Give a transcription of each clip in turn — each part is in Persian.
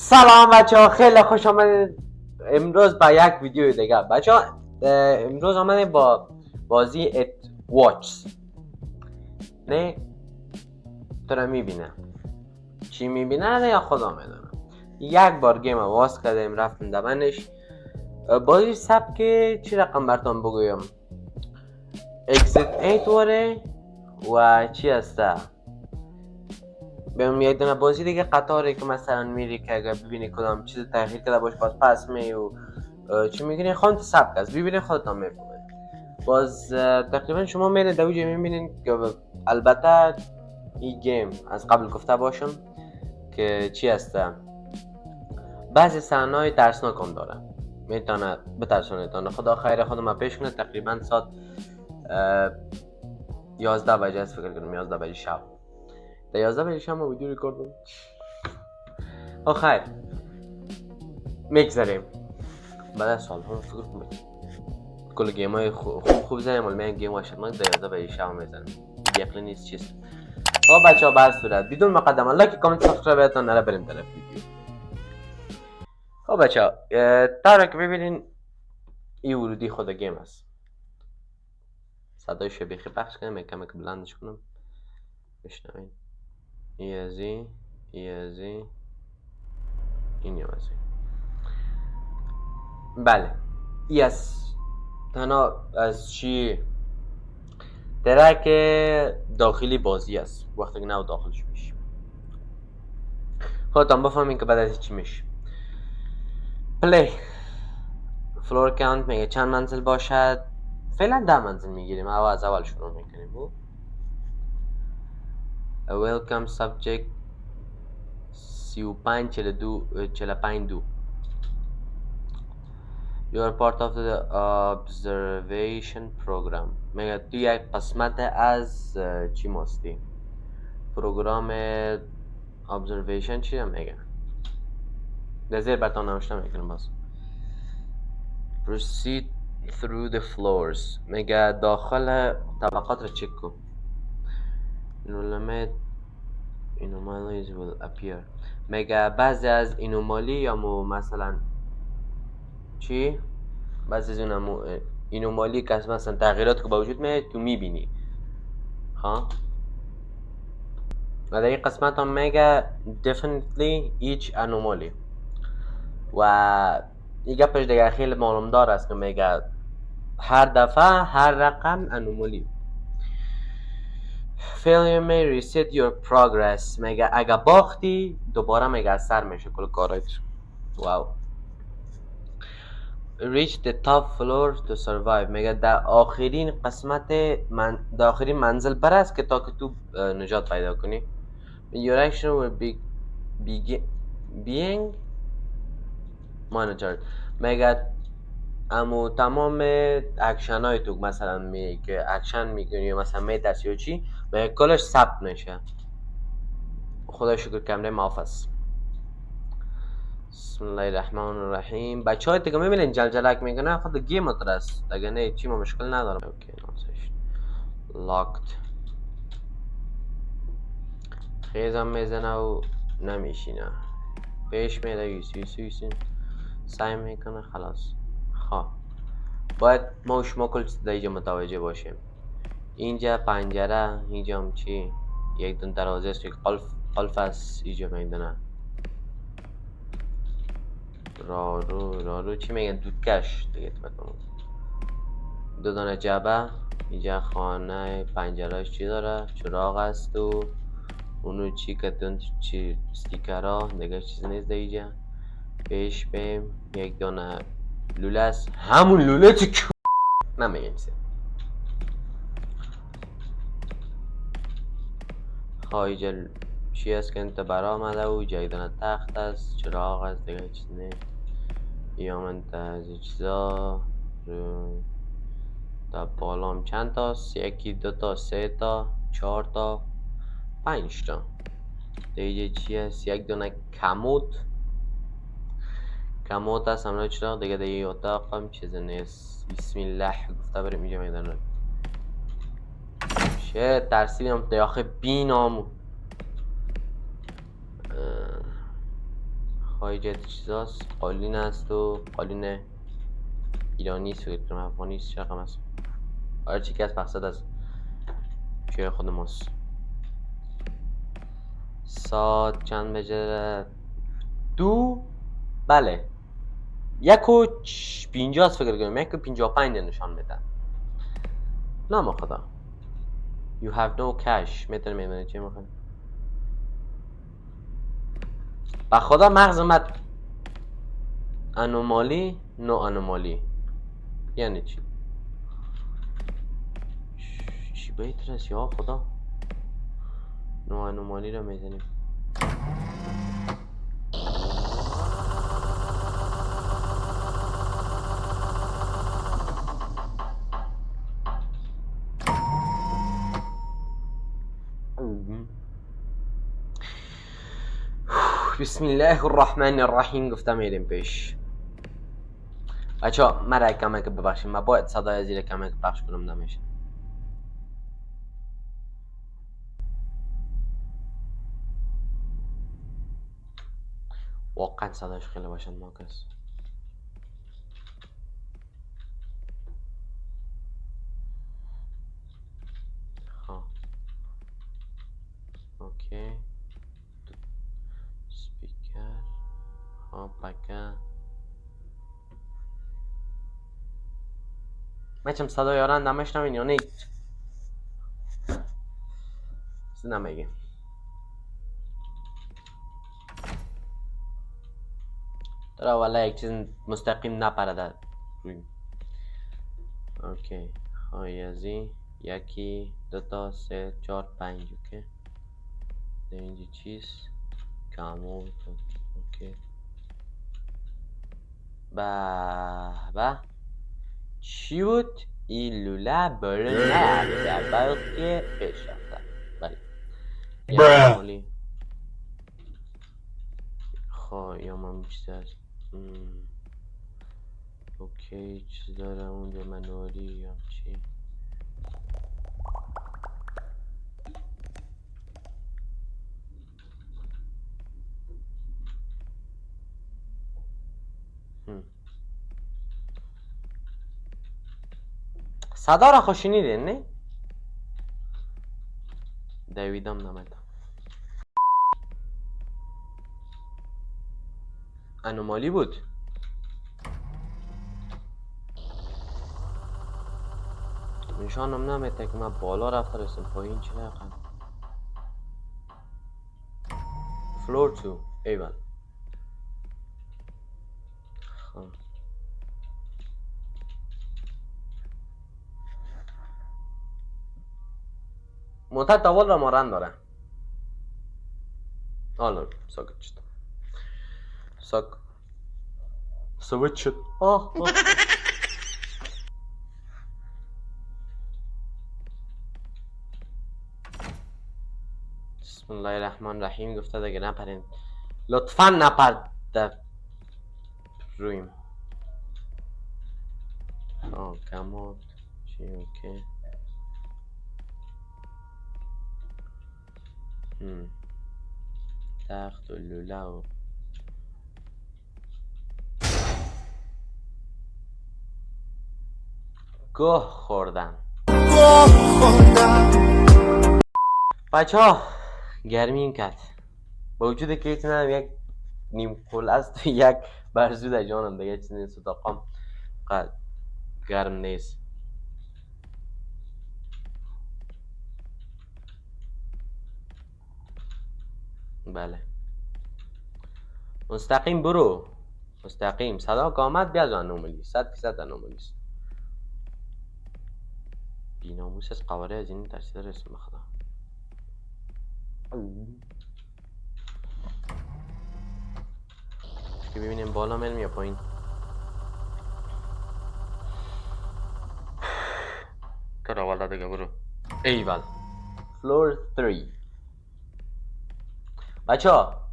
سلام بچه ها، خیلی خوش آمدید امروز با یک ویدیو دیگه. بچه ها امروز آمده با بازی ات واچز. نه تو رو میبینه چی میبینه نه یا خدا میدونه. یک بار گیم واس کردیم رفتیم دبنش. بازی سبک چی رقم براتون بگویم؟ اکزیت 8 وره و چی هسته بهم یک دونه بازی دیگه قطاره که مثلا میری که اگر ببینی کدام چیز تغییر کرده باش باز پس می و چی میگنی خانت سبک است ببینید خودتان میفهمید. باز تقریبا شما میرین در اوجه میبینین که البته این گیم از قبل گفته باشم که چی هسته بعضی صحنه‌های ترسناک هم داره، میتونه بترسونیتان. خدا خیر خودم پیش کنه. تقریبا ساعت 11 بجه است فکر کنم، 11 بجه شب. در 11 بجه شب ما ویدیو ریکورد کنم. خیر میگذاریم بعد از سال ها فکر کنم کل گیم های خوب زنیم ولی من گیم های شدمانک در 11 بجه شب میزنم. یقین نیست چیست. خب بچه ها بر صورت بدون مقدمه لایک کامنت سابسکرایب هاتون نره بریم طرف ویدیو. خب بچه ها تا که ببینین این ورودی خود گیم است. صدای شبیخی پخش کنم یکم که بلندش کنم بشنوین. ای از این بله ای از تنها از چی ترک داخلی بازی است. وقتی که نو داخلش میشه خودتان بفهمین که بعد از چی میشه. پلی فلور کانت میگه چند منزل باشد. فعلا 10 منزل میگیریم او از اول شروع میکنیم. ویلکم سابجکت 3542 You are part of the observation program. میگه تو یک قسمت از چی مستی پروگرام observation چی میگه در زیر براتون نوشته میکنم. باز proceed through the floors میگه داخل طبقات رو چک کن. limit anomalies will appear میگه بعضی از اینومالی یا مثلا چی بعضی از اینومالی که مثلا تغییرات که با وجود میاد تو میبینی. ها و در این قسمت هم میگه definitely each anomaly و این گپش دیگه خیلی معلومدار است که میگه هر دفعه هر رقم انومالی. failure may reset your progress میگه اگه باختی دوباره میگه از سر میشه کل کارایت. واو. reach the top floor to survive میگه در آخرین قسمت در آخرین منزل برس که تا که تو نجات پیدا کنی. your action will be being monitored میگه اما تمام اکشن های تو مثلا که اکشن میکنی مثلا میترسی و چی میگه کلش ثبت میشه. خدا شکر کمره معاف است. بسم الله الرحمن الرحیم. بچه های دیگه میبینین جلجلک میکنه خود گیم است دیگه نه چی ما مشکل ندارم. اوکی لاکت خیزم میزنه و نمیشینه پیش میره یوسی سعی میکنه خلاص. خواه باید ما و شما کل چیز در اینجا متوجه باشیم. اینجا پنجره اینجا هم چی یک دون دروازه است یک قلف است اینجا میدونه. رارو چی میگن دودکش دیگه بکنم. دو دانه جبه اینجا خانه پنجرهش چی داره چراغ است و اونو چی کتون چی استیکر ها دیگه چیز نیست اینجا. پیش بیم یک دانه لوله است همون لوله تو نمیگم چیزی. اینجا چی است که انت برا آمده و یک دانه تخت است چراغ است دیگه چیز نیست. یا من از چیزا تا بالام چند تاست؟ یکی دو تا سه تا چهار تا 5 تا دیگه چی هست؟ یک دونه کموت هست همراه چراغ دیگه دیگه اتاق هم چیز نیست. بسم الله گفته بریم اینجا میدن چه ترسیدم آخه بی نامو. خواهی چیزاست. قالین هست و قالین ایرانی است، فکر کنم افغانی است، چه رقم است. آره چی که از مقصد از شعر خود ماست. ساعت چند بجه؟ 2 بله 1:50 فکر کنم، 1:55 نشان میده. نام خدا. You have no cash. میتونه چی میخوای؟ با خدا مغز من انومالی نو انومالی یعنی چی؟ چی باید رسی ها خدا؟ نو انومالی رو میزنیم. بسم الله الرحمن الرحیم گفتم میریم پیش. بچه مرا کمک ببخشید، من باید صدای زیر کمک پخش کنم، نمیشه. واقعا صدایش خیلی وحشتناک است. ها اوکی سپیکر ها پکه. مچم صدای یاران نمیشنوین یا نه؟ نمیگیم. ترا والا یک چیز مستقیم نپرده روی. اوکی های ازی 1 2 3 4 5 اوکی. اینجا چیز کامو اوکی. با چی بود؟ این لوله بره نرده بلکه پیش رفته. بله یه خواه یا من چیز هست. اوکی چیز داره اونجا منواری یا چی؟ صدا را خوش شنیدین نه؟ دویدم نمیدم. انومالی بود. نشانم نمیده که من بالا رفته رسیم پایین چی رقم. فلور 2 ایوان. مدت اول را مارن داره. حالا ساکت شد. ساکت شد. بسم الله الرحمن الرحیم گفته دیگه نپرین. لطفا نپرد رویم. کمات چی اوکی. تخت و لوله و گوه خوردم. بچه ها گرمی این کت با وجود که ایتونم یک نیم کل است و یک برزو در جانم دیگه چیز نیست. اتاقم قد گرم نیست. بله مستقیم برو. مستقیم صدا که آمد بیاد انومالی 100% انومالی است. بیناموس از قواره از این ترسیده رسیم بخدا. که ببینیم بالا میرم یا پایین. کرا والا دیگه برو. ایول فلور 3. بچه ها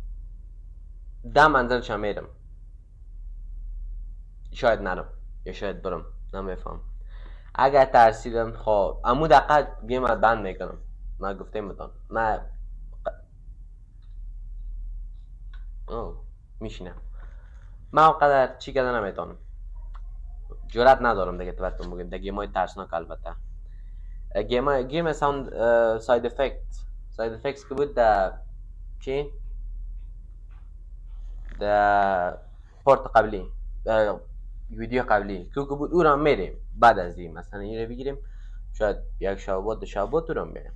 10 منزل شم میرم. شاید نرم یا شاید برم نمیفهم. اگر ترسیدم خب امو دقیقه گیم بند میکنم. ما گفتیم بتان ما میشینم. من اونقدر چی کردن نمیتونم، جرات ندارم دیگه بهتون بگم دیگه گیمای ترسناک. البته گیم ساوند ساید افکت که بود در چی در پورت قبلی، ویدیو قبلی که بود او را میریم بعد از این مثلا این رو بگیریم شاید یک شب بود دو شب بود او را میریم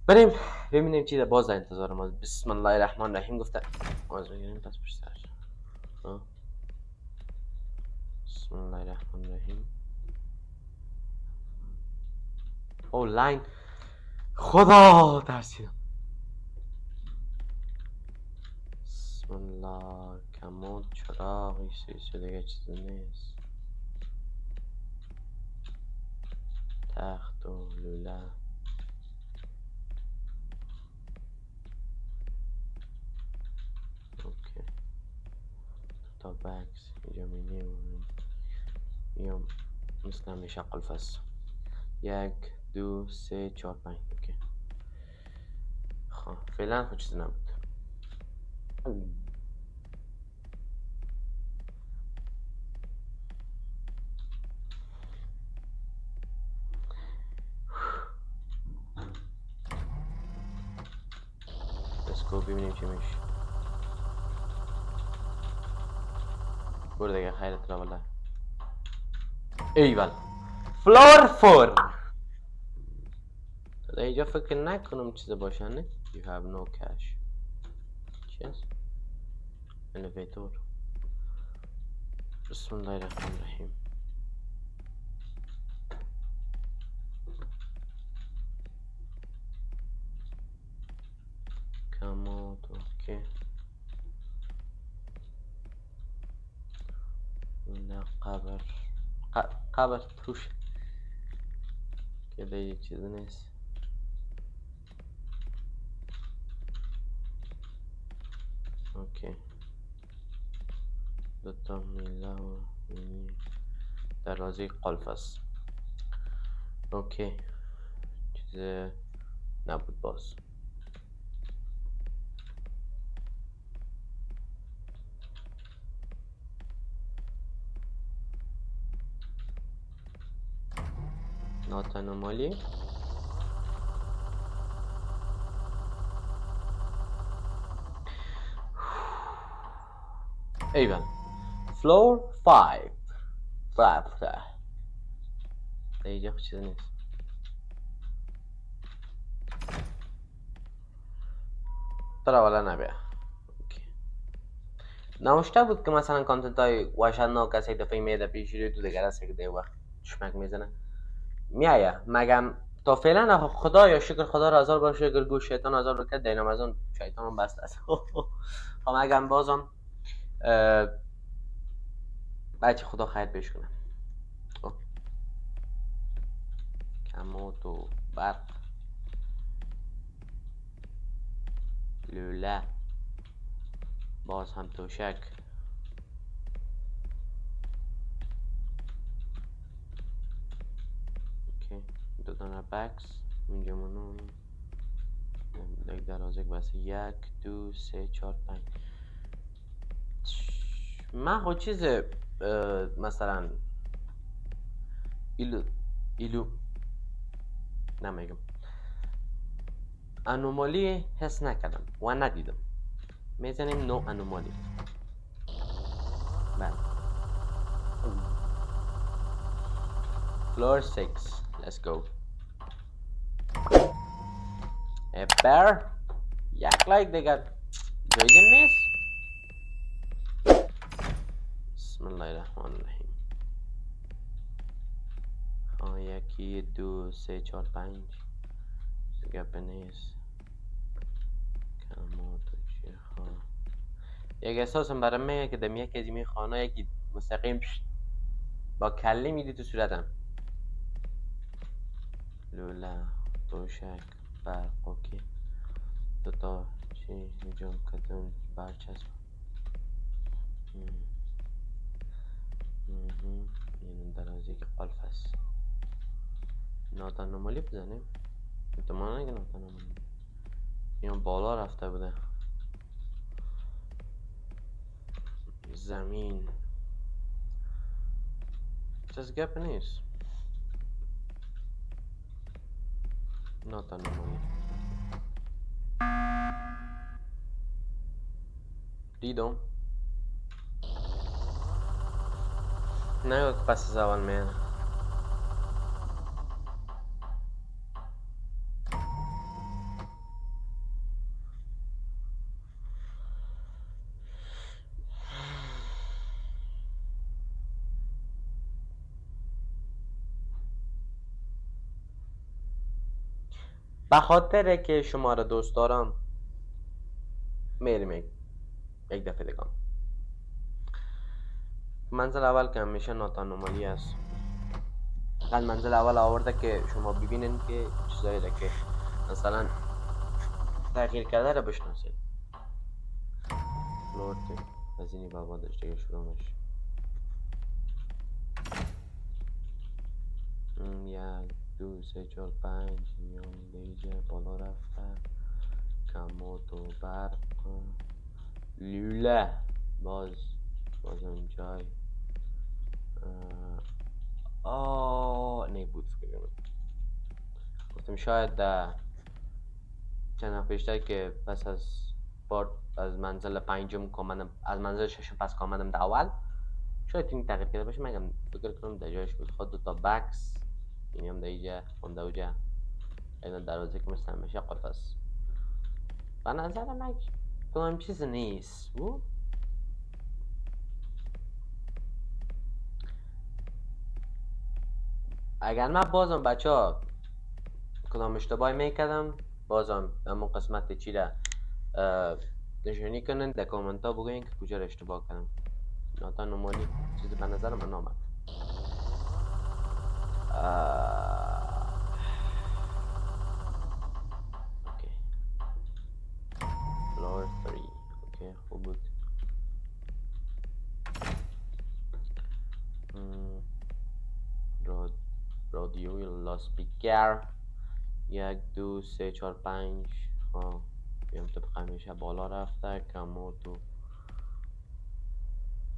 بریم ببینیم چی باز در انتظار ما. بسم الله الرحمن الرحیم گفته باز بگیریم پس پشت سر. بسم الله الرحمن الرحیم. او لاین خدا ترسیدم. بسم الله. کمود چراغی سویسو دیگه چیزی نیست. تخت و لوله. اوکی تا بکس اینجا مینیم یا مثل همیشه قلفس. 1 2 3 4 5. اوکی خب فعلا خود چیزی نبود. اسکو ببینیم چی میشه. برو دیگه خیرت را والله. ایول فلور فور. تا اینجا فکر نکنم چیزی باشه نه. You have no cash. چی هست؟ elevator. بسم الله الرحمن الرحیم. کمود اوکی. نه قبر توش که دیگه چیزی نیست. اوکی دوتا میله و دروازه قلف است. اوکی چیز نبود باز. ناتنمالی ایول فلور 5 اینجا چیزی نیست. ترا والا نبیه. نوشته بود که مثلا کانتنت های وحشتناک کسی دفعه میده پیش روی تو دیگر است که دیگه وقت چشمک میزنه میایه مگم تا فعلا خدا یا شکر خدا را هزار بار شکر گوش شیطان هزار بار کرد دینم از اون شیطان هم بست است. خب مگم بازم بچه خدا خیر پیش کنه. کموت و برق لوله باز هم توشک. اوکی دو دانه بکس اینجا منون یک درازک بس 1 2 3 4 5. من خود چیز مثلا ایلو نمیگم انومالی حس نکردم و ندیدم. میزنیم نو انومالی. بله فلور 6 let's go. اپر یک لایک دیگر جایزه نیست. بسم الله الرحمن الرحیم. یکی دو سه چهار پنج گپ نیست. کمات یک احساسم برام میگه که دم یکی از این خانه یکی مستقیم با کله میدی تو صورتم. لوله دوشک برق اوکی دوتا چی اینجا کتون برچسب. این درازه که قلف هست. ناتنمالی بزنیم احتمالا که ناتنمالی این بالا رفته بوده. زمین چیز گپ نیست. not anomaly. دیدم نه پس از اول میانه. به خاطر که شما را دوست دارم میریم یک دفعه دیگه. منزل اول که همیشه ناتانومالی است. فقط منزل اول آورده که شما ببینین که چیزایی را که مثلا تغییر کرده را بشناسید. فلورت از اینی بابا داشته دیگه شروع میشه. یک دو سه چهار پنج میان دیجه بالا رفته کمود و برق لوله بازم جای نبود فکر گفتم شاید چند وقت پیشتر که پس از منزل پنجم کامدم از منزل ششم پس کامدم در اول شاید این تغییر کرده باشه. مگم فکر کنم در جایش بود. خود دوتا بکس این هم در اینجا خونده اوجا این دروازه که مثل همیشه قلف است. به نظر من کنم چیز نیست و اگر من بازم بچه ها کدام اشتباهی میکردم بازم همون قسمت چی را نشانی کنن در کامنت ها بگوین که کجا را اشتباه کردم. ناتان نمانی چیزی به نظر من آمد. اوکی فلور 3 اوکی خوب بود. رادیوی لاسپیکر یک دو سه چهار پنج بیام طبق همیشه بالا رفته کمود و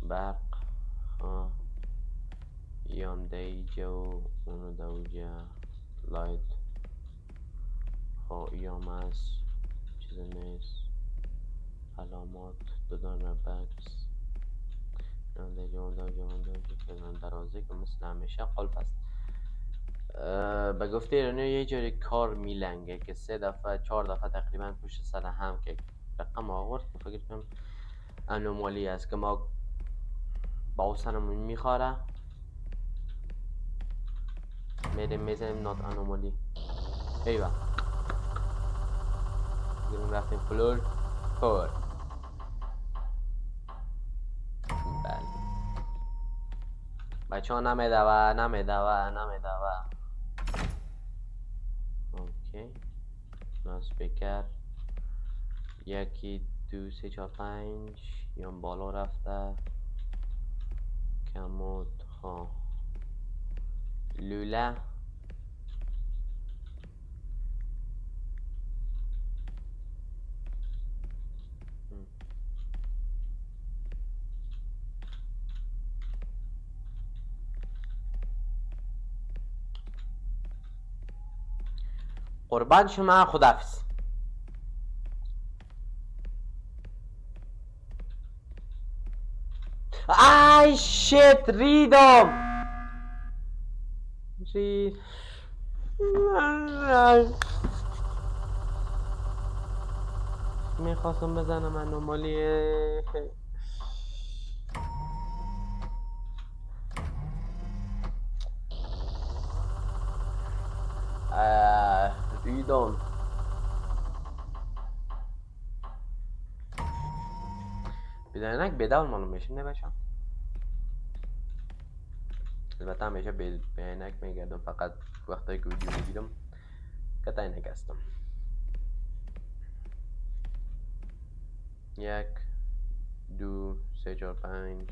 برق یام دیجا و اونو دوجا لایت یام از چیز نیست علامات دادن بکس یام دیجا اون دوجا که من درازه که مثل همیشه قلب است. به گفته ایرانی یه جوری کار میلنگه که 3 دفعه 4 دفعه تقریبا پشت سر هم که رقم آورد که فکر کنم انومالی است که ما با سرمون میخواره میریم میزنیم نات انومالی. ایوه گیریم رفتیم فلور 4. بله بچه ها نمیدوه اوکی لاسپیکر یکی دو سه چهار پنج یا بالا رفته کمود لوله قربان شما خداحافظ. آی شیت ریدم میخواستم بزنم انومالی ریدم بدانک بدول مانو میشه نباشم. البته همیشه به عینک میگردم فقط وقتایی که ویدیو میگیرم که عینک هستم. یک دو سه چهار پنج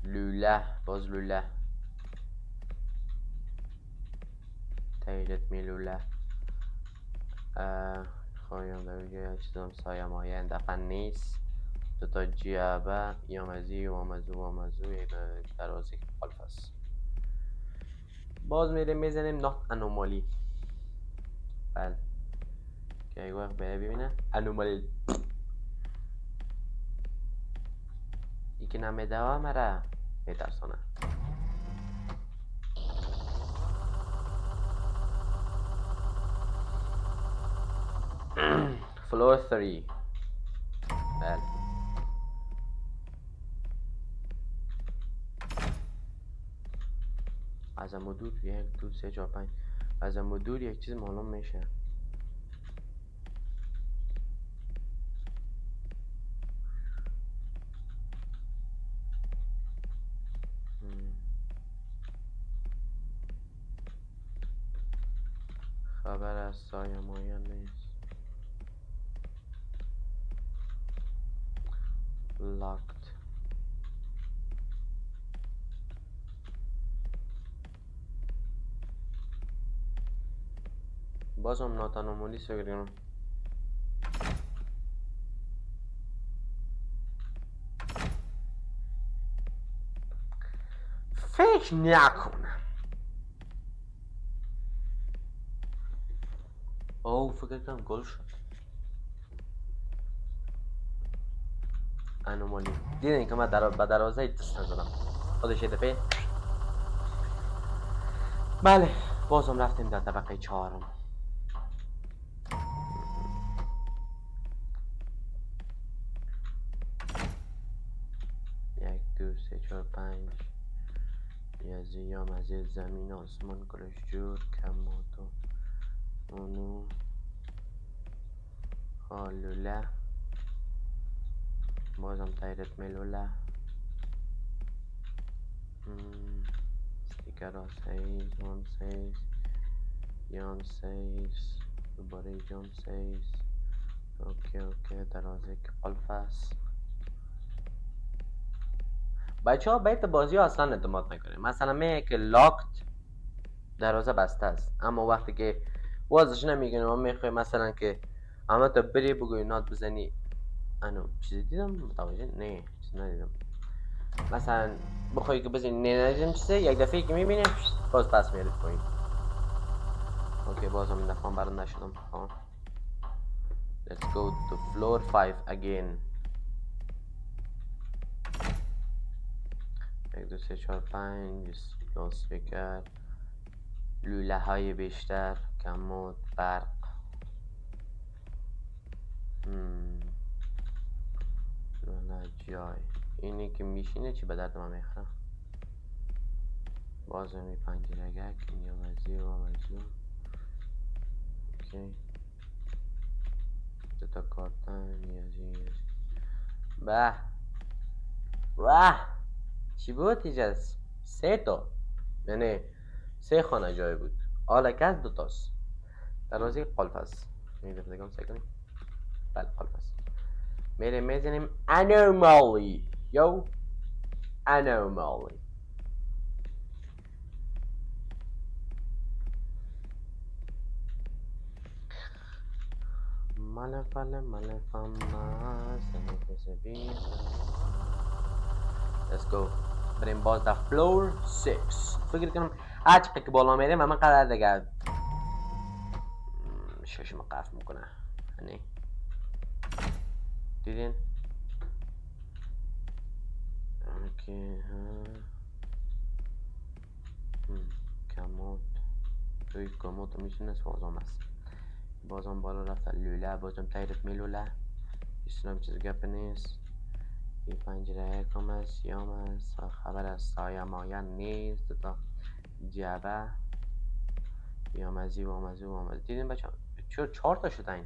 لوله باز لوله تاییدت می لوله خواهیم در ویدیو چیزم سایه مایه این دفعه نیست. دوتا جیبه یا مزی و مزو یک درازی خلف است. باز میریم میزنیم نات انومالی. بله که یک وقت ببینه انومالی ای که نمیده و مره میترسانه. فلور 3. بله از مدور 1 2 3 4 5 از مدور یک چیز معلوم میشه. خبر از سایه مایه نیست. locked. بازم ناتانومالی سگریم. فکر نکنم. اوه فکر کنم گل شد. انومالی دیدین که من به دروازه دست نزدم. خودش یه دفعه. بله بازم رفتیم در طبقه 4. 1 2 3 4 5 یزیام از زمین آسمان گلش جور کماتو اونو حالوله بازم تایرت ملوله استیکر ها 6 جام 6 جام 6 دوباره جام 6. اوکی درازه که قلف است. بچه ها بیت بازی ها اصلا اعتماد نکنه. مثلا میگه که لاکت دروازه بسته است، اما وقتی که وازش نمیگه ما میخوای مثلا که اما تا بری بگوی نات بزنی انو چیزی دیدم متوجه نه چیز ندیدم. مثلا بخوای که بزنی ندیدم چیزی یک دفعه که میبینی باز پس میرید پایین. اوکی بازم این دفعه برند نشدم. Let's go to floor 5 again. 1 2 3 4 5 لاسپیکر لوله های بیشتر کمود برق. لوله جای اینی که میشینه چی به درد ما میخوره. بازم این پنجرگه یا وزی و وزی. اوکی دوتا کارتن یزی به چی بود اینجا؟ 3 تا یعنی 3 خانه جای بود. حالا که از 2 تاست. دروازه قلف است. میدونم دیگه سعی کنیم. بله قلف است. میریم میزنیم انومالی یو انومالی. Let's go. بریم باز در فلور 6. فکر کنم هر چقدر که بالا میریم من قدر دیگه ششم قفل میکنه. یعنی دیدین؟ اوکی کمود توی کمود میشونه سوازم است. بازم بالا رفت لوله بازم تایرت میلوله اسلام چیز گپ نیست. این پنجره کم است یام است خبر از سایه مایه نیست. تا جبه یا مزی و مزی و مزی. دیدین بچه چرا 4 تا شدن؟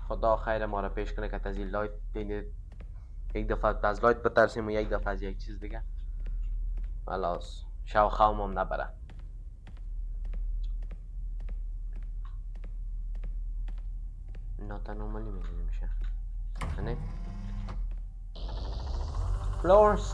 خدا خیر ما را پیش کنه که از این لایت بینید یک دفعه از لایت بترسیم و یک دفعه از یک چیز دیگه. خلاص شو خوامم نبره. ناتانومالی میگیم میشه نه. فلور 7.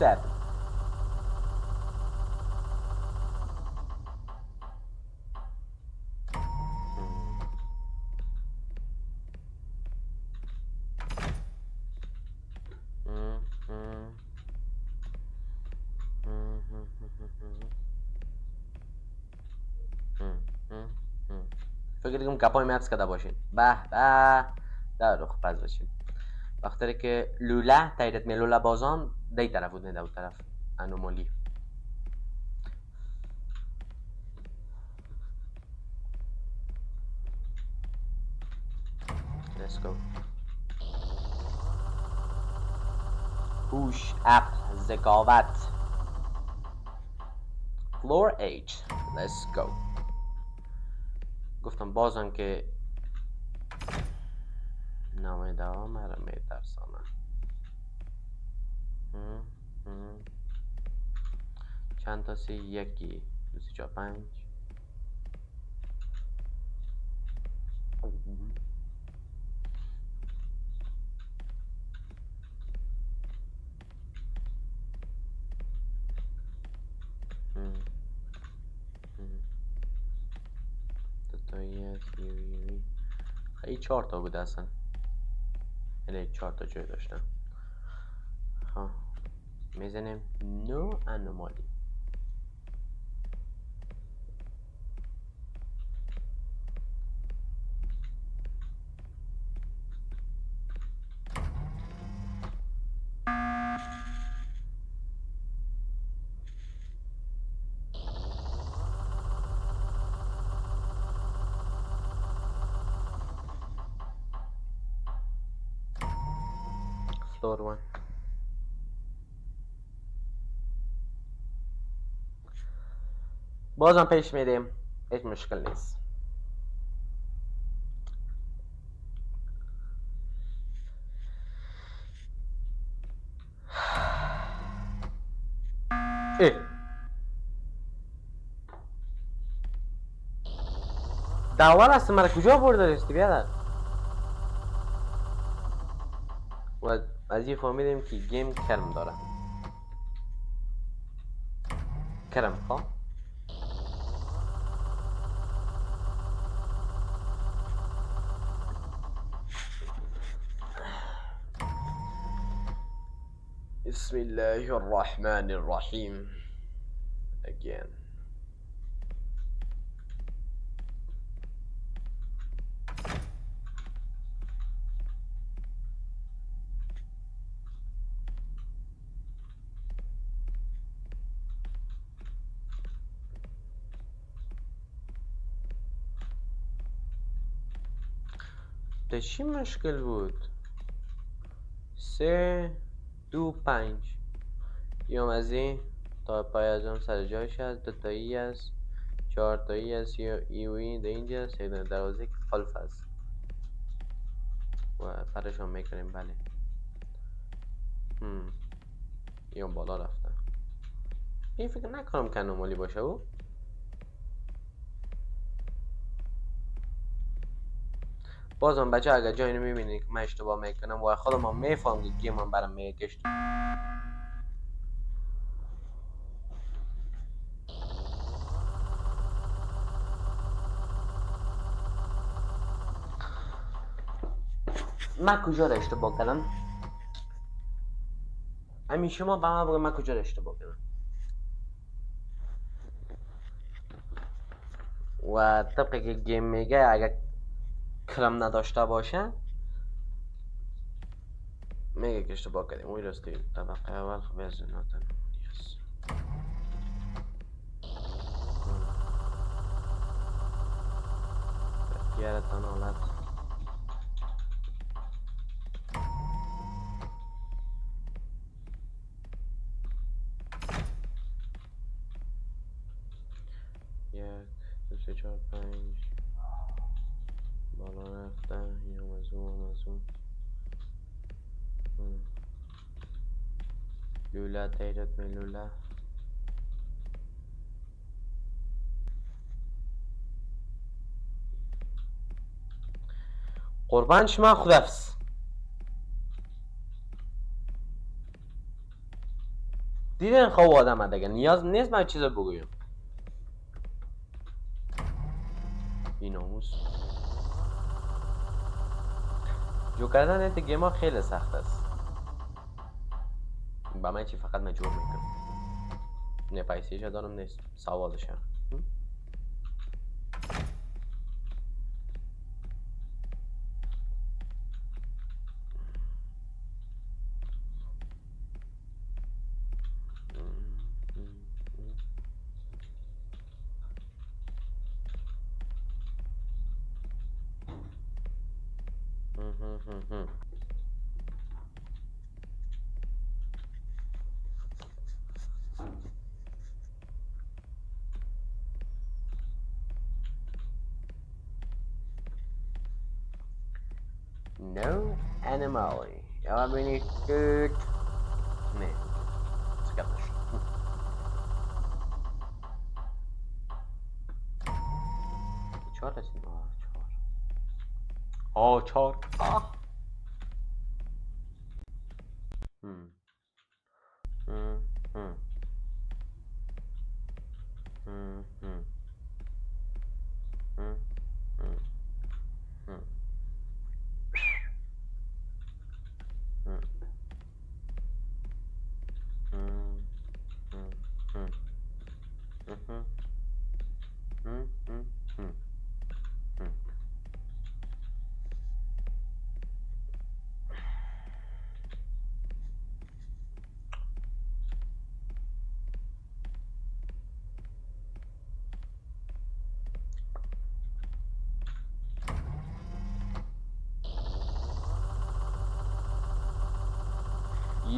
فکر کنم گپای مغز کده باشین. به به در رو پس باشین وقتی که لوله تایرت می لوله بازان دی طرف بود نه دو طرف انومالی. Let's go. هوش، عقل، ذکاوت. Floor H. Let's go. گفتم بازم که نامه دوام مرا میترسانه. چند تا سی؟ یکی، دو سی، چهار، پنج. دوتایی هست. خیلی چهار تا بود اصلا، یعنی چهار تا جای داشتم. ها میزنیم نو انومالی. فلور وان. بازم پیش میریم، هیچ مشکل نیست. داور است مرا کجا برده رستی بیادر. و از این فهمیدیم که گیم کرم داره. کرم ها. بسم الله الرحمن الرحیم. again. ده چی مشکل بود؟ 3 2 5 یوم از این تا پای از اون سر جایش هست. دوتایی هست، چهار تایی هست، یا ایوی ده اینجا هست، یک دروازه که قلف هست و پرشان میکنیم. بله یوم بالا رفته. این فکر نکنم که انومالی باشه. او بازم بچه اگر جایی رو میبینید که من اشتباه میکنم و خودم هم میفهم که گیم هم برام میگشت، من کجا رو اشتباه کردم؟ همین شما به من بگو من کجا رو اشتباه کردم. و طبقی که گیم میگه اگر کرم نداشته باشه میگه که اشتباه کردیم. اون راستی طبقه اول خب از ناتن هست. اختیارتان حالت یک، دو، سه، چهار، پنج بالا رفته. اینم از اون از اون. لوله تیرت می لوله. قربان شما خدافز. دیدن خواب آدم دیگه نیاز نیست من چیزا بگویم. بیناموس جو کردن انت گیم ها خیلی سخت است. با من چی فقط مجبور میکنم. نه پیسیش دارم نیست سوالشه. No animal. Ja ben ik kut. Nee, scanners. چهار رسیم. چهار.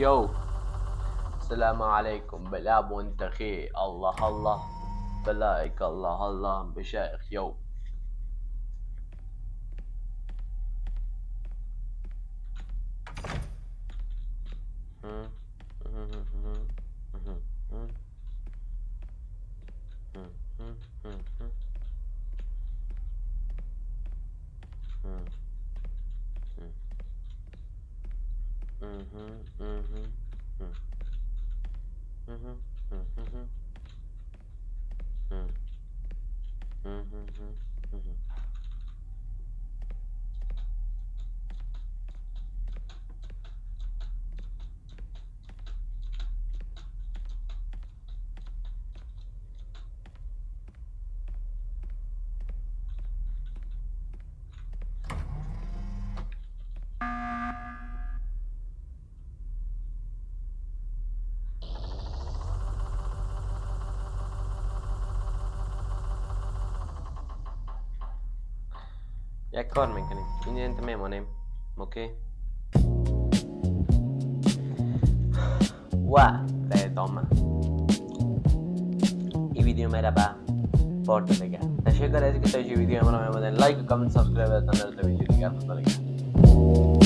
يو السلام عليكم بالاب وانت خي الله الله بلايك الله الله بشيخ يو یک کار میکنیم این انت میمونیم اوکی و در ادامه این ویدیو میره به پارت دیگه تشکر از اینکه تا ویدیو من رو میبودین لایک و کامنت سابسکرایب بزنید تا ویدیو دیگه